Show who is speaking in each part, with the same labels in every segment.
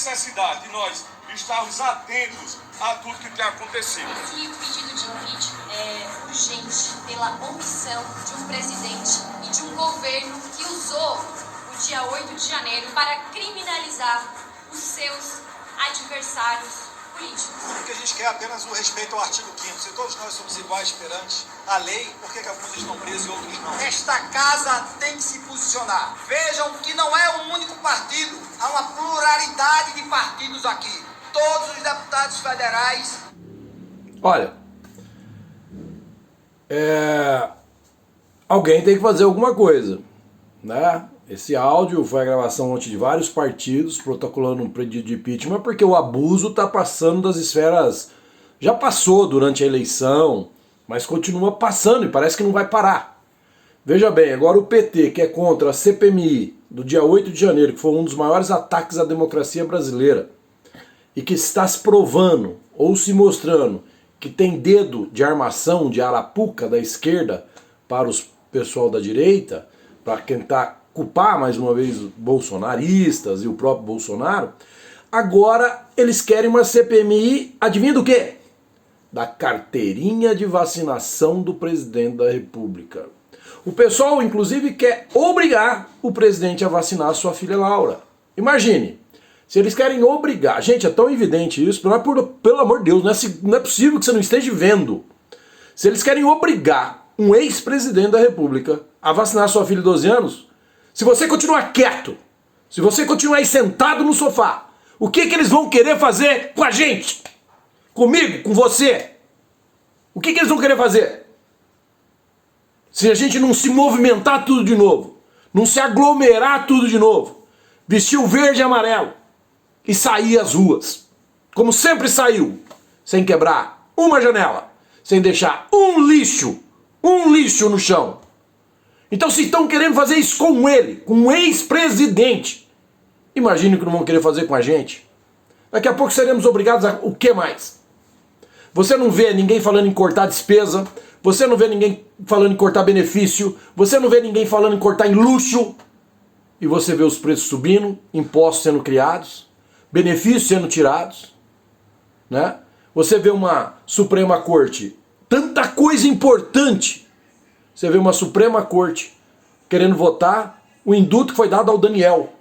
Speaker 1: necessidade de nós estarmos atentos a tudo que tem acontecido.
Speaker 2: Sim, o pedido de impeachment é urgente pela omissão de um presidente e de um governo que usou o dia 8 de janeiro para criminalizar os seus adversários políticos.
Speaker 3: Porque a gente quer apenas o respeito ao artigo 5º. Se todos nós somos iguais perante a lei, por que alguns estão presos e outros não?
Speaker 4: Esta casa tem que se posicionar. Vejam que não é um único partido, há uma pluralidade de partidos aqui. Todos os deputados federais.
Speaker 5: Olha, alguém tem que fazer alguma coisa, né? Esse áudio foi a gravação ontem de vários partidos protocolando um pedido de impeachment porque o abuso está passando das esferas. Já passou durante a eleição, mas continua passando e parece que não vai parar. Veja bem, agora o PT, que é contra a CPMI do dia 8 de janeiro, que foi um dos maiores ataques à democracia brasileira, e que está se provando ou se mostrando que tem dedo de armação, de arapuca da esquerda para os pessoal da direita, para tentar culpar mais uma vez os bolsonaristas e o próprio Bolsonaro, agora eles querem uma CPMI, adivinha do quê? Da carteirinha de vacinação do presidente da República. O pessoal, inclusive, quer obrigar o presidente a vacinar a sua filha Laura. Imagine, se eles querem obrigar... Gente, é tão evidente isso, pelo amor de Deus, não é possível que você não esteja vendo. Se eles querem obrigar um ex-presidente da República a vacinar a sua filha de 12 anos, se você continuar quieto, se você continuar aí sentado no sofá, o que eles vão querer fazer com a gente? Comigo, com você? O que eles vão querer fazer? Se a gente não se movimentar tudo de novo, não se aglomerar tudo de novo, vestir o verde e amarelo e sair às ruas, como sempre saiu, sem quebrar uma janela, sem deixar um lixo no chão. Então se estão querendo fazer isso com ele, com um ex-presidente, imagine o que não vão querer fazer com a gente. Daqui a pouco seremos obrigados a o que mais? Você não vê ninguém falando em cortar despesa, você não vê ninguém falando em cortar benefício, você não vê ninguém falando em cortar em luxo, e você vê os preços subindo, impostos sendo criados, benefícios sendo tirados, né? Você vê uma Suprema Corte, tanta coisa importante. Você vê uma Suprema Corte querendo votar o indulto que foi dado ao Daniel.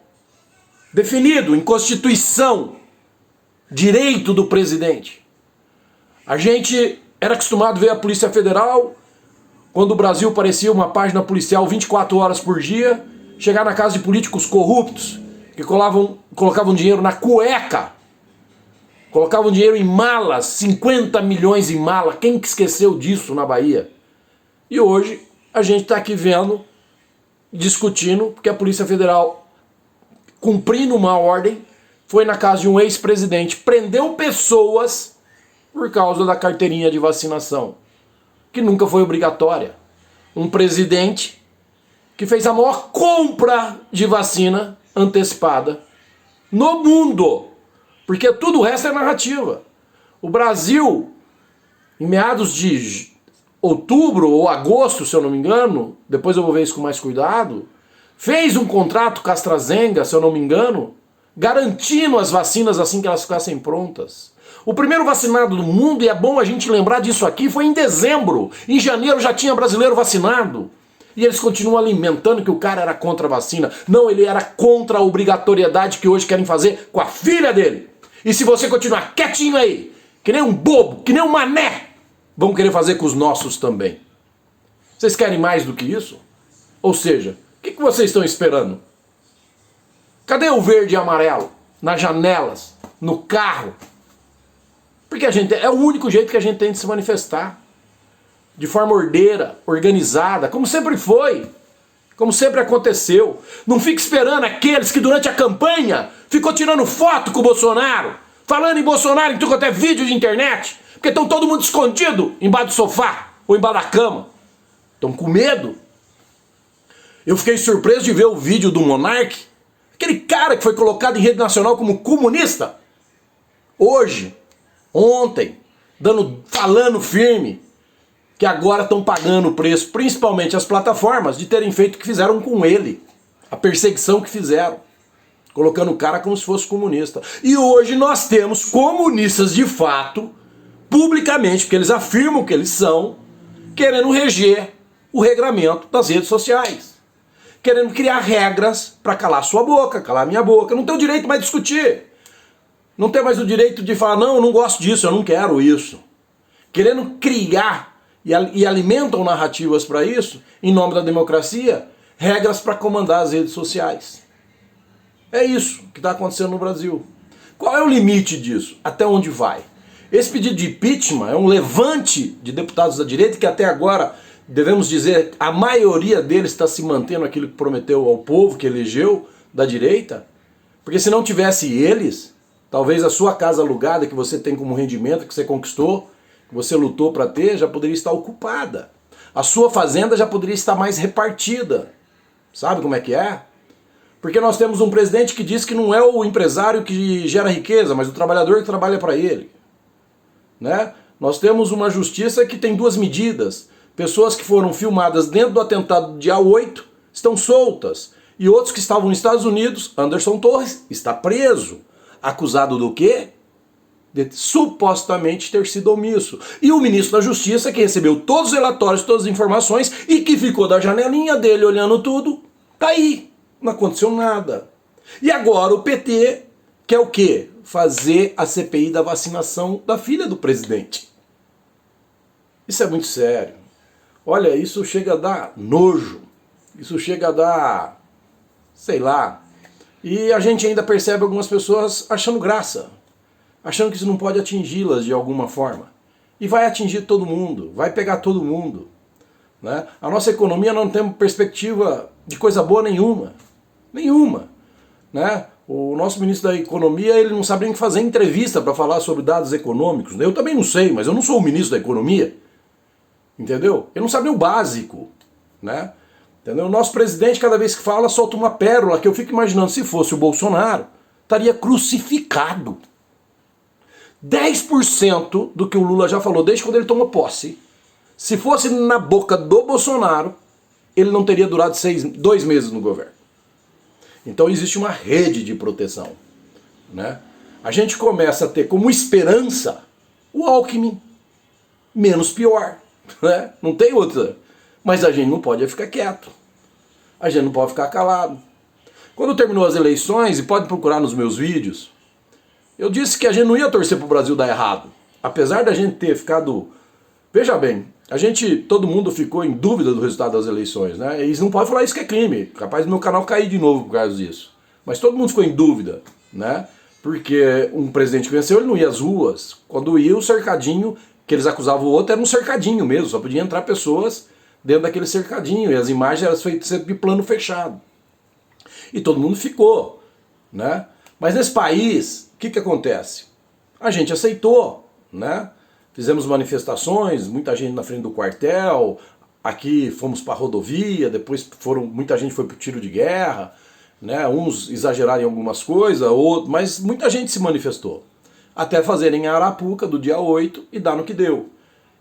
Speaker 5: Definido em Constituição, direito do presidente. A gente era acostumado a ver a Polícia Federal, quando o Brasil parecia uma página policial 24 horas por dia, chegar na casa de políticos corruptos, que colocavam dinheiro na cueca, colocavam dinheiro em malas, 50 milhões em mala. Quem que esqueceu disso na Bahia? E hoje a gente está aqui vendo, discutindo, porque a Polícia Federal, cumprindo uma ordem, foi na casa de um ex-presidente, prendeu pessoas por causa da carteirinha de vacinação, que nunca foi obrigatória. Um presidente que fez a maior compra de vacina antecipada no mundo, porque tudo o resto é narrativa. O Brasil, em meados de outubro ou agosto, se eu não me engano, depois eu vou ver isso com mais cuidado, fez um contrato com a AstraZeneca, se eu não me engano, garantindo as vacinas assim que elas ficassem prontas. O primeiro vacinado do mundo, e é bom a gente lembrar disso aqui, foi em dezembro. Em janeiro já tinha brasileiro vacinado. E eles continuam alimentando que o cara era contra a vacina. Não, ele era contra a obrigatoriedade que hoje querem fazer com a filha dele. E se você continuar quietinho aí, que nem um bobo, que nem um mané, vão querer fazer com os nossos também. Vocês querem mais do que isso? Ou seja, o que vocês estão esperando? Cadê o verde e amarelo? Nas janelas, no carro? Porque a gente é o único jeito que a gente tem de se manifestar. De forma ordeira, organizada, como sempre foi. Como sempre aconteceu. Não fique esperando aqueles que durante a campanha ficou tirando foto com o Bolsonaro, falando em Bolsonaro em tudo quanto é vídeo de internet, porque estão todo mundo escondido embaixo do sofá ou embaixo da cama. Estão com medo. Eu fiquei surpreso de ver o vídeo do Monark, aquele cara que foi colocado em rede nacional como comunista. Hoje, ontem, falando firme, que agora estão pagando o preço, principalmente as plataformas, de terem feito o que fizeram com ele, a perseguição que fizeram. colocando o cara como se fosse comunista. E hoje nós temos comunistas de fato, publicamente, porque eles afirmam que eles são, querendo reger o regramento das redes sociais. Querendo criar regras para calar sua boca, calar minha boca. Não tem o direito mais de discutir. Não tem mais o direito de falar, não, eu não gosto disso, eu não quero isso. Querendo criar e alimentam narrativas para isso, em nome da democracia, regras para comandar as redes sociais. É isso que está acontecendo no Brasil. Qual é o limite disso? Até onde vai? Esse pedido de impeachment é um levante de deputados da direita que até agora, devemos dizer, a maioria deles está se mantendo aquilo que prometeu ao povo, que elegeu da direita. Porque se não tivesse eles, talvez a sua casa alugada que você tem como rendimento, que você conquistou, que você lutou para ter, já poderia estar ocupada. A sua fazenda já poderia estar mais repartida. Sabe como é que é? Porque nós temos um presidente que diz que não é o empresário que gera riqueza, mas o trabalhador que trabalha para ele. Né? Nós temos uma justiça que tem duas medidas. Pessoas que foram filmadas dentro do atentado do dia 8 estão soltas. E outros que estavam nos Estados Unidos, Anderson Torres, está preso. Acusado do quê? De supostamente ter sido omisso. E o ministro da Justiça, que recebeu todos os relatórios, todas as informações e que ficou da janelinha dele olhando tudo, tá aí. Não aconteceu nada. E agora o PT quer o quê? Fazer a CPI da vacinação da filha do presidente. Isso é muito sério. Olha, isso chega a dar nojo. Isso chega a dar, sei lá. E a gente ainda percebe algumas pessoas achando graça. Achando que isso não pode atingi-las de alguma forma. E vai atingir todo mundo, vai pegar todo mundo. Né? A nossa economia não tem perspectiva de coisa boa nenhuma. Nenhuma. Né? O nosso ministro da Economia, ele não sabe nem fazer entrevista para falar sobre dados econômicos. Eu também não sei, mas eu não sou o ministro da Economia. Entendeu? Ele não sabe nem o básico. Né? Entendeu? O nosso presidente, cada vez que fala, solta uma pérola que eu fico imaginando, se fosse o Bolsonaro, estaria crucificado. 10% do que o Lula já falou desde quando ele tomou posse, se fosse na boca do Bolsonaro, ele não teria durado 2 meses no governo. Então existe uma rede de proteção. Né? A gente começa a ter como esperança o Alckmin, menos pior. Né? Não tem outra. Mas a gente não pode ficar quieto. A gente não pode ficar calado. Quando terminou as eleições, e pode procurar nos meus vídeos, eu disse que a gente não ia torcer para o Brasil dar errado. Apesar da gente ter ficado... Veja bem, todo mundo ficou em dúvida do resultado das eleições, né? Eles não podem falar isso que é crime. Capaz do meu canal cair de novo por causa disso. Mas todo mundo ficou em dúvida, né? Porque um presidente que venceu, ele não ia às ruas. Quando ia, o cercadinho que eles acusavam o outro era um cercadinho mesmo. Só podia entrar pessoas dentro daquele cercadinho. E as imagens eram feitas sempre de plano fechado. E todo mundo ficou, né? Mas nesse país... O que acontece? A gente aceitou, né? Fizemos manifestações, muita gente na frente do quartel, aqui fomos para a rodovia, depois muita gente foi para o tiro de guerra, né? Uns exageraram em algumas coisas, mas muita gente se manifestou. Até fazerem a Arapuca do dia 8 e dar no que deu.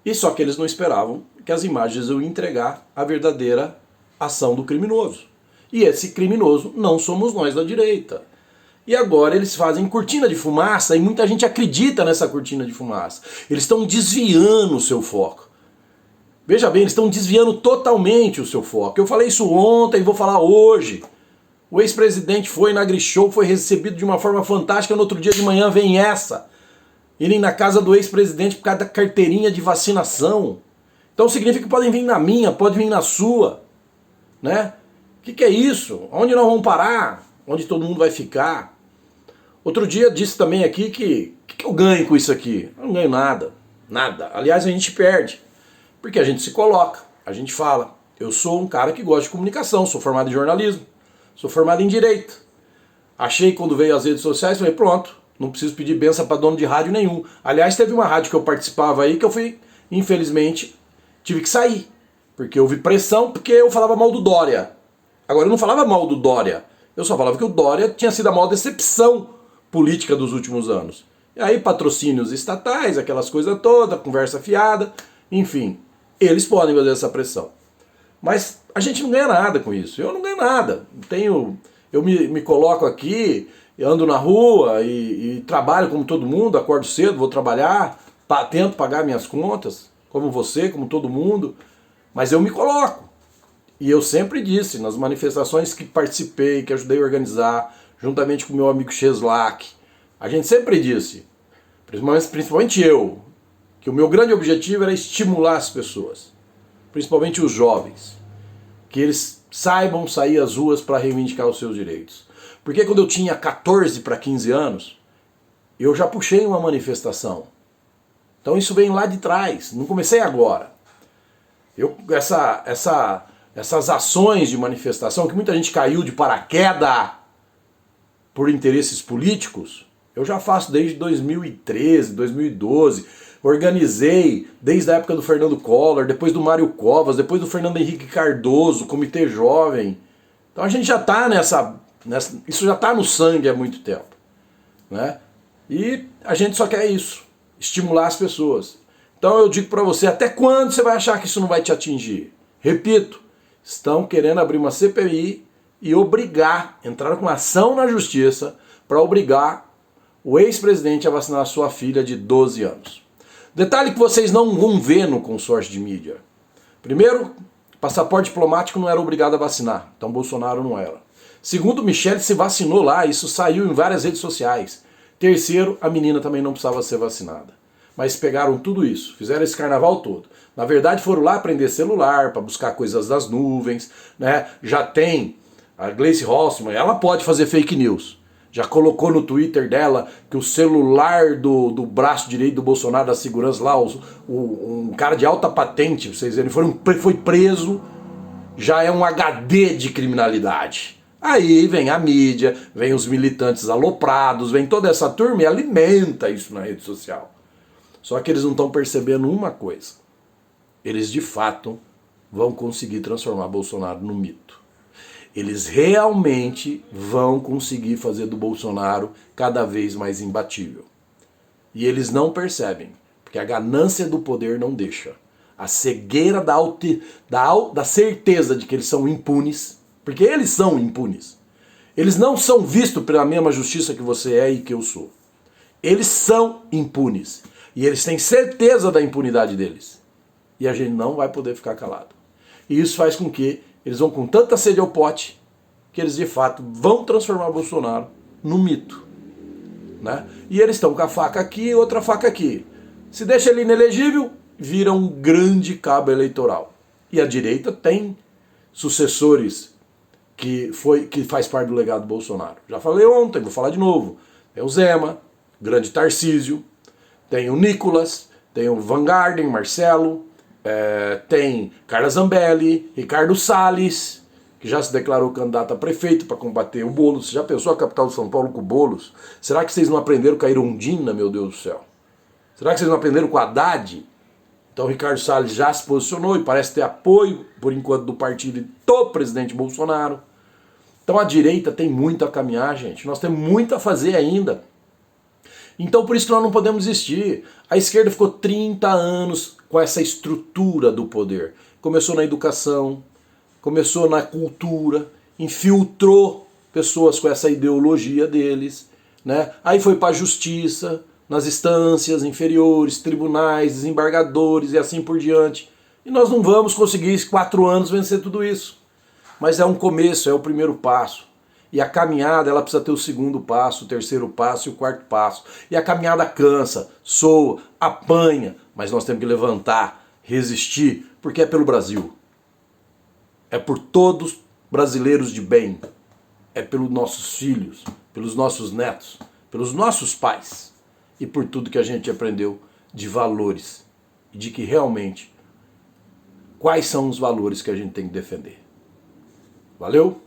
Speaker 5: E só que eles não esperavam que as imagens iam entregar a verdadeira ação do criminoso. E esse criminoso não somos nós da direita. E agora eles fazem cortina de fumaça e muita gente acredita nessa cortina de fumaça. Eles estão desviando o seu foco. Veja bem, eles estão desviando totalmente o seu foco. Eu falei isso ontem e vou falar hoje. O ex-presidente foi na Grishow, foi recebido de uma forma fantástica, no outro dia de manhã vem essa. Irem na casa do ex-presidente por causa da carteirinha de vacinação. Então significa que podem vir na minha, pode vir na sua. Né? O que é isso? Onde nós vamos parar? Onde todo mundo vai ficar? Outro dia disse também aqui que eu ganho com isso aqui? Eu não ganho nada, nada. Aliás, a gente perde, porque a gente se coloca, a gente fala. Eu sou um cara que gosta de comunicação, sou formado em jornalismo, sou formado em direito. Achei quando veio as redes sociais, falei, pronto, não preciso pedir benção para dono de rádio nenhum. Aliás, teve uma rádio que eu participava aí que eu fui, infelizmente, tive que sair, porque houve pressão, porque eu falava mal do Dória. Agora, eu não falava mal do Dória, eu só falava que o Dória tinha sido a maior decepção política dos últimos anos. E aí patrocínios estatais, aquelas coisas todas, conversa fiada, enfim, eles podem fazer essa pressão. Mas a gente não ganha nada com isso. Eu não ganho nada. Eu me coloco aqui, ando na rua e trabalho como todo mundo, acordo cedo, vou trabalhar, tento pagar minhas contas, como você, como todo mundo, mas eu me coloco. E eu sempre disse, nas manifestações que participei, que ajudei a organizar, juntamente com meu amigo Cheslak, a gente sempre disse, principalmente eu, que o meu grande objetivo era estimular as pessoas, principalmente os jovens, que eles saibam sair às ruas para reivindicar os seus direitos. Porque quando eu tinha 14 para 15 anos, eu já puxei uma manifestação. Então isso vem lá de trás, não comecei agora. Essas ações de manifestação, que muita gente caiu de paraquedas por interesses políticos, eu já faço desde 2013, 2012, organizei desde a época do Fernando Collor, depois do Mário Covas, depois do Fernando Henrique Cardoso, Comitê Jovem. Então a gente já está isso já está no sangue há muito tempo, né? E a gente só quer isso, estimular as pessoas. Então eu digo para você, até quando você vai achar que isso não vai te atingir? Repito, estão querendo abrir uma CPI e entraram com ação na justiça para obrigar o ex-presidente a vacinar a sua filha de 12 anos. Detalhe que vocês não vão ver no consórcio de mídia. Primeiro, passaporte diplomático não era obrigado a vacinar, então Bolsonaro não era. Segundo, Michele se vacinou lá, isso saiu em várias redes sociais. Terceiro, a menina também não precisava ser vacinada. Mas pegaram tudo isso, fizeram esse carnaval todo. Na verdade foram lá aprender celular, para buscar coisas das nuvens, né? Já tem a Gleice Hoffmann, ela pode fazer fake news. Já colocou no Twitter dela que o celular do braço direito do Bolsonaro, da segurança lá, um cara de alta patente, vocês verem, foi preso, já é um HD de criminalidade. Aí vem a mídia, vem os militantes aloprados, vem toda essa turma e alimenta isso na rede social. Só que eles não estão percebendo uma coisa. Eles de fato vão conseguir transformar Bolsonaro no mito. Eles realmente vão conseguir fazer do Bolsonaro cada vez mais imbatível. E eles não percebem, porque a ganância do poder não deixa. A cegueira da certeza de que eles são impunes, porque eles são impunes. Eles não são vistos pela mesma justiça que você é e que eu sou. Eles são impunes. E eles têm certeza da impunidade deles. E a gente não vai poder ficar calado. E isso faz com que eles vão com tanta sede ao pote que eles de fato vão transformar Bolsonaro num mito. Né? E eles estão com a faca aqui e outra faca aqui. Se deixa ele inelegível, vira um grande cabo eleitoral. E a direita tem sucessores que faz parte do legado do Bolsonaro. Já falei ontem, vou falar de novo. Tem o Zema, grande Tarcísio, tem o Nicolas, tem o Van Garden, Marcelo, tem Carla Zambelli, Ricardo Salles, que já se declarou candidato a prefeito para combater o Boulos. Você já pensou a capital de São Paulo com o Boulos? Será que vocês não aprenderam com a Irondina, meu Deus do céu? Será que vocês não aprenderam com o Haddad? Então o Ricardo Salles já se posicionou e parece ter apoio, por enquanto, do partido do presidente Bolsonaro. Então a direita tem muito a caminhar, gente. Nós temos muito a fazer ainda. Então por isso que nós não podemos desistir. A esquerda ficou 30 anos com essa estrutura do poder. Começou na educação, começou na cultura, infiltrou pessoas com essa ideologia deles, né? Aí foi para a justiça, nas instâncias inferiores, tribunais, desembargadores e assim por diante. E nós não vamos conseguir em 4 anos vencer tudo isso. Mas é um começo, é o primeiro passo. E a caminhada, ela precisa ter o segundo passo, o terceiro passo e o quarto passo. E a caminhada cansa, soa, apanha, mas nós temos que levantar, resistir, porque é pelo Brasil. É por todos brasileiros de bem. É pelos nossos filhos, pelos nossos netos, pelos nossos pais. E por tudo que a gente aprendeu de valores. E de que realmente, quais são os valores que a gente tem que defender. Valeu?